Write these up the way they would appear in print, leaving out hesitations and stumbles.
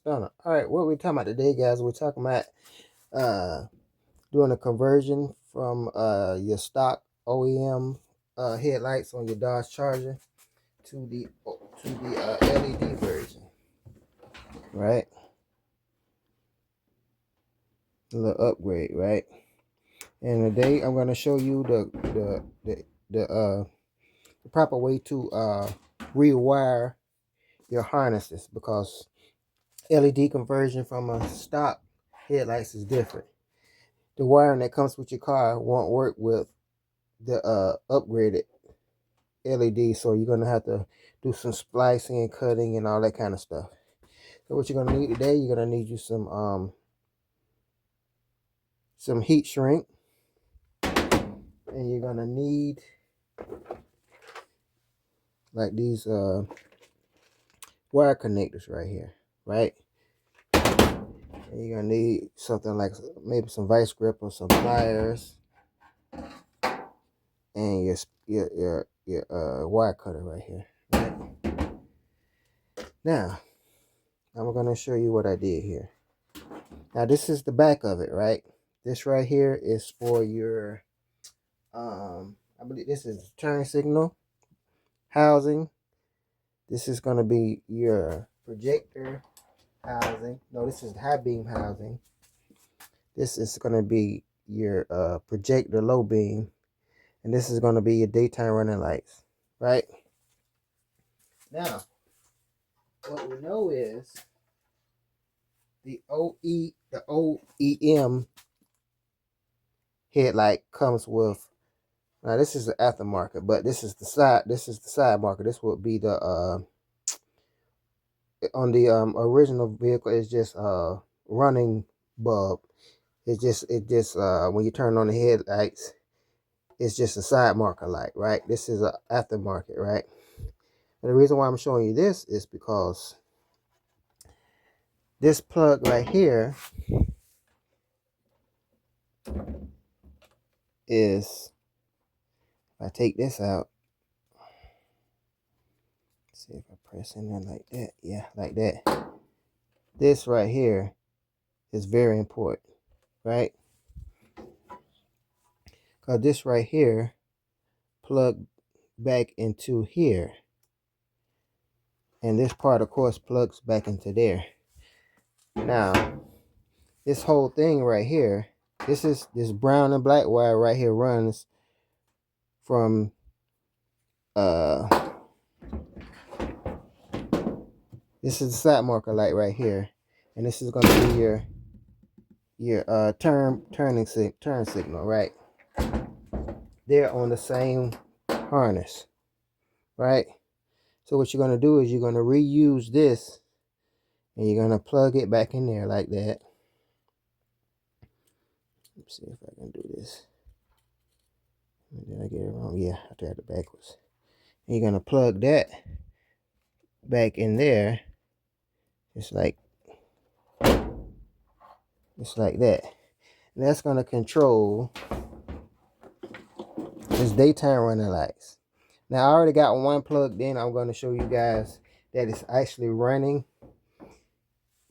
stunner. All right, what we're talking about today, guys, we're talking about doing a conversion from your stock OEM headlights on your Dodge Charger to the LED version, right? A little upgrade, right? And today I'm going to show you the proper way to rewire your harnesses, because LED conversion from a stock headlights is different. The wiring that comes with your car won't work with the upgraded LED, so you're gonna have to do some splicing and cutting and all that kind of stuff. So what you're gonna need today, you're gonna need you some heat shrink, and you're gonna need like these wire connectors right here, right? And you're gonna need something like maybe some vice grip or some pliers, and your wire cutter right here, right? Now I'm gonna show you what I did here. Now this is the back of it, right? This right here is for your I believe this is the turn signal housing. This is going to be your projector housing. No, this is the high beam housing. This is going to be your projector low beam, and this is going to be your daytime running lights, right? Now what we know is the OEM headlight comes with, now this is the aftermarket, but this is the side market. This would be the on the original vehicle is just running bulb. It just when you turn on the headlights, it's just a side marker light, right? This is a aftermarket, right? And the reason why I'm showing you this is because this plug right here is, if I take this out, see if I press in there like that, yeah, like that. This right here is very important, right? Because this right here plug back into here, and this part of course plugs back into there. Now this whole thing right here, this brown and black wire right here runs from this is the side marker light right here, and this is going to be your turn signal, right? They're on the same harness, right? So what you're going to do is you're going to reuse this, and you're going to plug it back in there like that. Let's see if I can do this. Did I get it wrong? Yeah, I tried it backwards. And you're going to plug that back in there. It's like that. And that's going to control this daytime running lights. Now I already got one plugged in. I'm going to show you guys that it's actually running,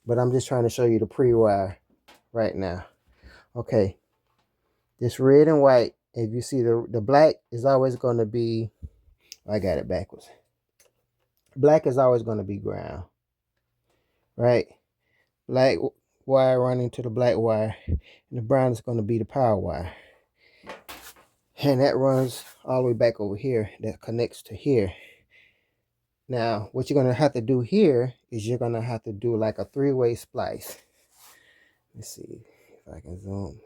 but I'm just trying to show you the pre-wire right now. Okay, this red and white, if you see the black is always going to be, I got it backwards. Black is always going to be ground, right? Black wire running to the black wire, and the brown is going to be the power wire, and that runs all the way back over here, that connects to here. Now what you're going to have to do here is you're going to have to do like a three-way splice. Let's see if I can zoom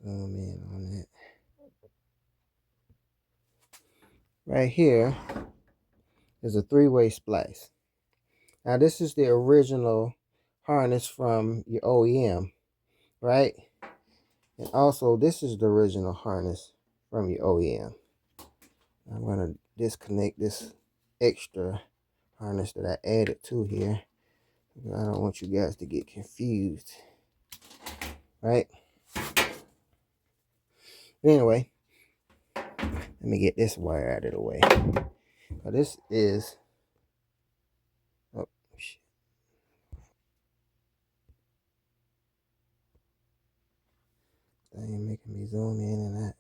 in on that. Right here is a three-way splice. Now this is the original harness from your OEM, right? And also this is the original harness from your OEM. I'm going to disconnect this extra harness that I added to here. I don't want you guys to get confused, right? Anyway, let me get this wire out of the way. Now this is, oh shit, zoom in and out.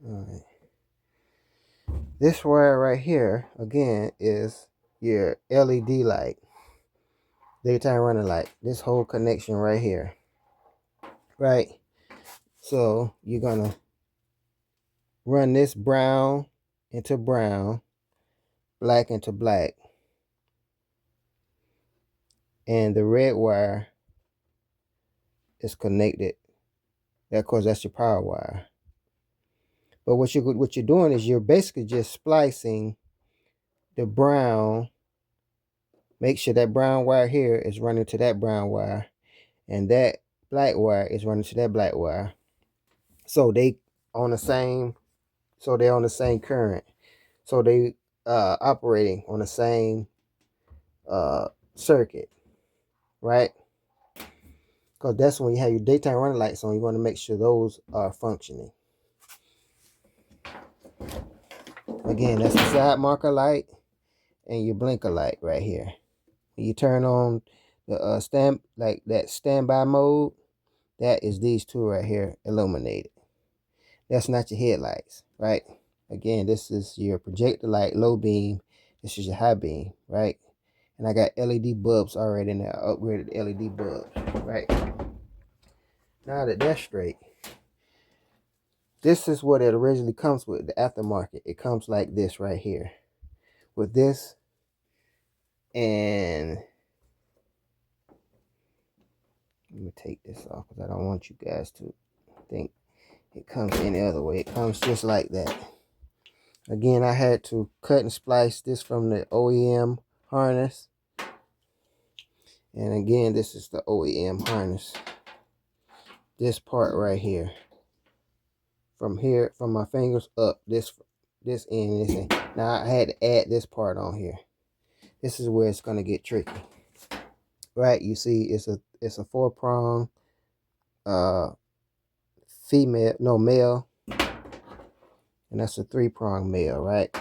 All right. This wire right here, again, is your LED light, daytime running light. This whole connection right here, right? So you're gonna run this brown into brown, black into black, and the red wire is connected. Of course, that's your power wire. But what you're doing is you're basically just splicing the brown. Make sure that brown wire here is running to that brown wire, and that black wire is running to that black wire. So they're on the same current. So they operating on the same circuit, right? Because that's when you have your daytime running lights on. You want to make sure those are functioning. Again, that's the side marker light and your blinker light right here. When you turn on the standby mode, that is these two right here illuminated. That's not your headlights, right? Again, this is your projector light, low beam. This is your high beam, right? And I got LED bulbs already in there. I upgraded the LED bulbs, right? Now that that's straight, this is what it originally comes with, the aftermarket. It comes like this right here. With this, and let me take this off because I don't want you guys to think it comes any other way. It comes just like that. Again, I had to cut and splice this from the OEM harness. And again, this is the OEM harness. This part right here. From here, from my fingers up, this end, this end. Now I had to add this part on here. This is where it's gonna get tricky. Right, you see it's a 4-prong male, and that's a 3-prong male, right?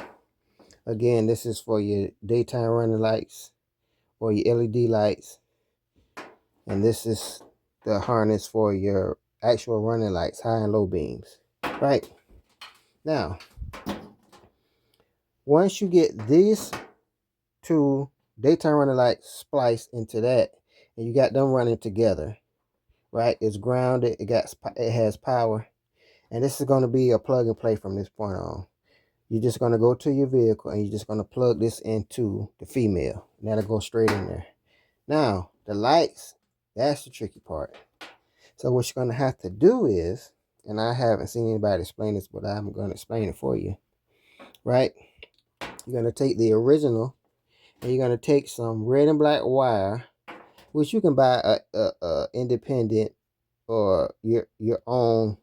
Again, this is for your daytime running lights or your LED lights, and this is the harness for your actual running lights, high and low beams, right? Now, once you get these two daytime running lights spliced into that, and you got them running together, right? It's grounded, it has power, and this is going to be a plug and play from this point on. You're just going to go to your vehicle and you're just going to plug this into the female, and that'll go straight in there. Now the lights, that's the tricky part. So what you're going to have to do is, and I haven't seen anybody explain this, but I'm going to explain it for you, right? You're going to take the original and you're going to take some red and black wire, which you can buy a independent or your own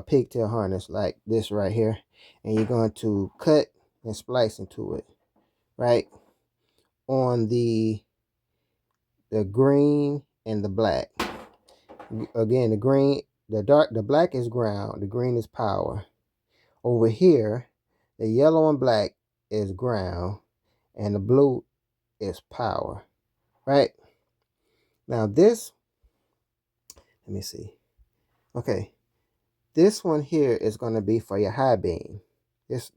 pigtail harness like this right here, and you're going to cut and splice into it, right, on the green and the black. Again, the black is ground, the green is power. Over here, the yellow and black is ground, and the blue is power, right? Now this, let me see. Okay, this one here is going to be for your high beam. This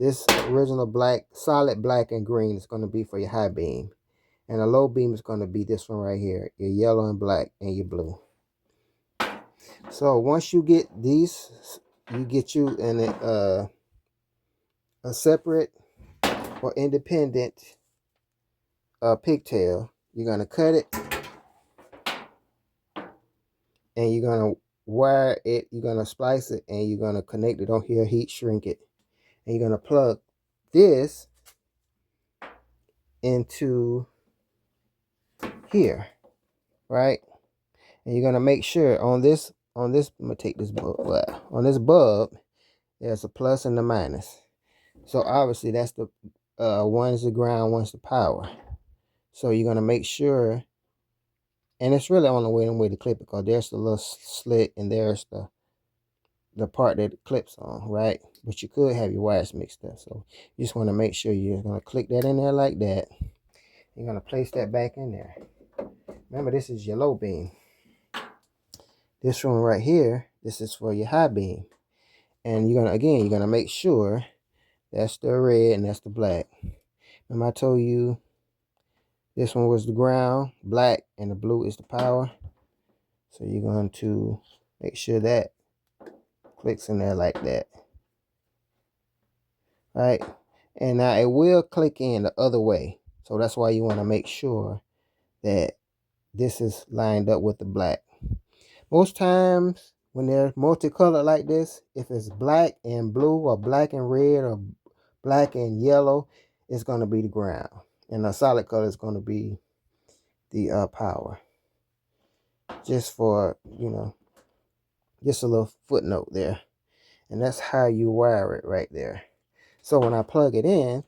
original black, solid black and green is going to be for your high beam. And the low beam is going to be this one right here, your yellow and black and your blue. So once you get these, you get you in a separate or independent pigtail. You're going to cut it, and you're going to wire it, you're going to splice it, and you're going to connect it on here, heat shrink it. And you're going to plug this into here, right? And you're going to make sure on this, I'm going to take this bulb, on this bulb, there's a plus and a minus. So obviously that's the, one's the ground, one's the power. So you're going to make sure, and it's really only way to clip it, because there's the little slit and there's the part that it clips on, right? But you could have your wires mixed up. So you just want to make sure you're going to click that in there like that. You're going to place that back in there. Remember, this is your low beam. This one right here, this is for your high beam. And you're gonna make sure that's the red and that's the black. Remember I told you this one was the ground, black, and the blue is the power. So you're going to make sure that clicks in there like that. Right? And now it will click in the other way. So that's why you want to make sure that this is lined up with the black. Most times when they're multicolored like this, if it's black and blue or black and red or black and yellow, it's going to be the ground. And the solid color is going to be the power. Just for, just a little footnote there. And that's how you wire it right there. So when I plug it in,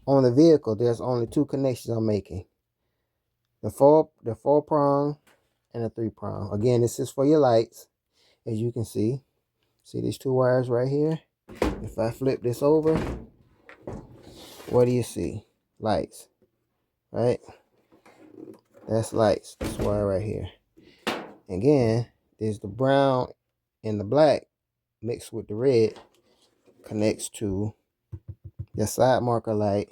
on the vehicle, there's only two connections I'm making. The four prong and the 3-prong. Again, this is for your lights, as you can see. See these two wires right here? If I flip this over, what do you see? Lights, right? That's lights, this wire right here. Again, there's the brown and the black mixed with the red connects to your side marker light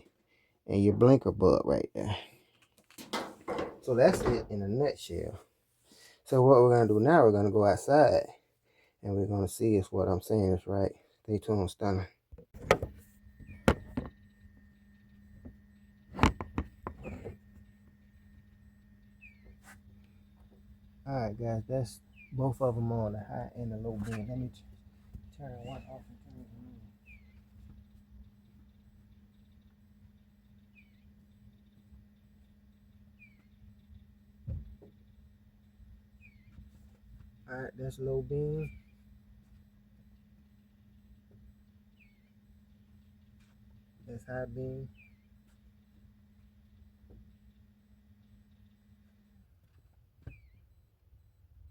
and your blinker bulb right there. So that's it in a nutshell. So what we're going to do now, we're going to go outside and we're going to see if what I'm saying is right. Stay tuned, Stunner. Alright guys, that's both of them on, the high and the low beam. Let me turn one off and turn it on. Alright, that's low beam. That's high beam.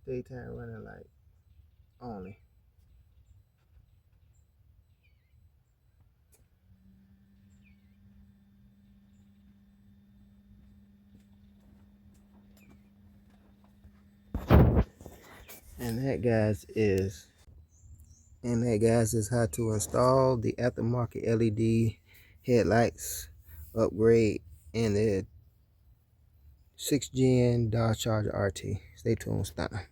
Daytime running light only. And that guys is how to install the aftermarket LED headlights upgrade in the 6th Gen Dodge Charger RT. Stay tuned, Stunner.